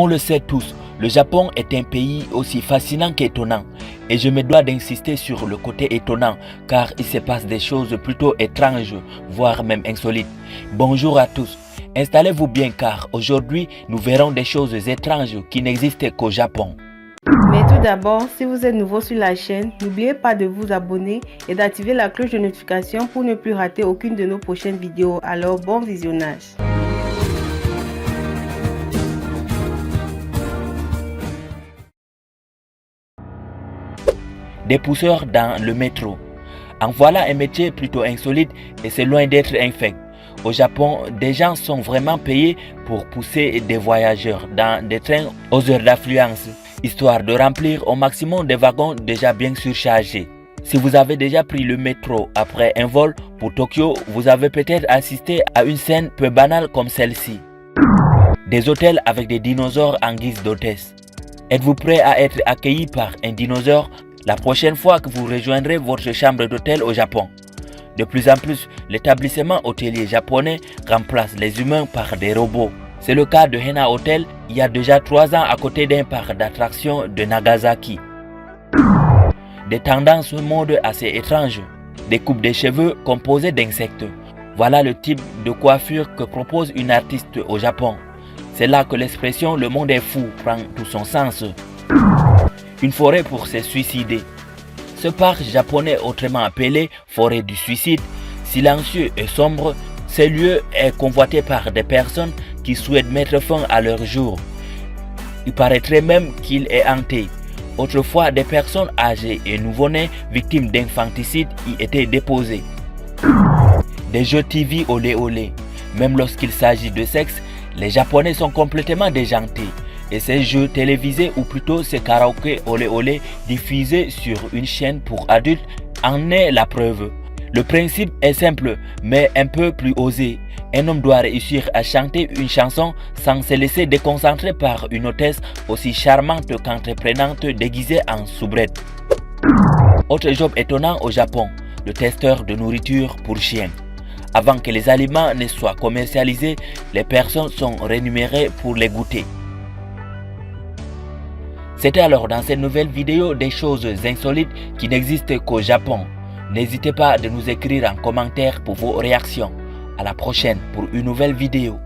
On le sait tous, le Japon est un pays aussi fascinant qu'étonnant. Et je me dois d'insister sur le côté étonnant, car il se passe des choses plutôt étranges, voire même insolites. Bonjour à tous, installez-vous bien car aujourd'hui nous verrons des choses étranges qui n'existent qu'au Japon. Mais tout d'abord, si vous êtes nouveau sur la chaîne, n'oubliez pas de vous abonner et d'activer la cloche de notification pour ne plus rater aucune de nos prochaines vidéos. Alors bon visionnage. Des pousseurs dans le métro. En voilà un métier plutôt insolite et c'est loin d'être infect. Au Japon, des gens sont vraiment payés pour pousser des voyageurs dans des trains aux heures d'affluence, histoire de remplir au maximum des wagons déjà bien surchargés. Si vous avez déjà pris le métro après un vol pour Tokyo, vous avez peut-être assisté à une scène peu banale comme celle-ci. Des hôtels avec des dinosaures en guise d'hôtesse. Êtes-vous prêt à être accueilli par un dinosaure la prochaine fois que vous rejoindrez votre chambre d'hôtel au Japon? De plus en plus, l'établissement hôtelier japonais remplace les humains par des robots. C'est le cas de Hena Hotel il y a déjà 3 ans à côté d'un parc d'attractions de Nagasaki. Des tendances mode assez étranges. Des coupes de cheveux composées d'insectes. Voilà le type de coiffure que propose une artiste au Japon. C'est là que l'expression « le monde est fou » prend tout son sens. Une forêt pour se suicider. Ce parc japonais autrement appelé forêt du suicide, silencieux et sombre, ce lieu est convoité par des personnes qui souhaitent mettre fin à leur jour. Il paraîtrait même qu'il est hanté. Autrefois, des personnes âgées et nouveau-nés victimes d'infanticide y étaient déposées. Des jeux TV olé olé. Même lorsqu'il s'agit de sexe, les Japonais sont complètement déjantés. Et ces jeux télévisés ou plutôt ces karaokés olé olé diffusés sur une chaîne pour adultes en est la preuve. Le principe est simple mais un peu plus osé. Un homme doit réussir à chanter une chanson sans se laisser déconcentrer par une hôtesse aussi charmante qu'entreprenante déguisée en soubrette. Autre job étonnant au Japon, le testeur de nourriture pour chiens. Avant que les aliments ne soient commercialisés, les personnes sont rémunérées pour les goûter. C'était alors dans cette nouvelle vidéo des choses insolites qui n'existent qu'au Japon. N'hésitez pas de nous écrire en commentaire pour vos réactions. À la prochaine pour une nouvelle vidéo.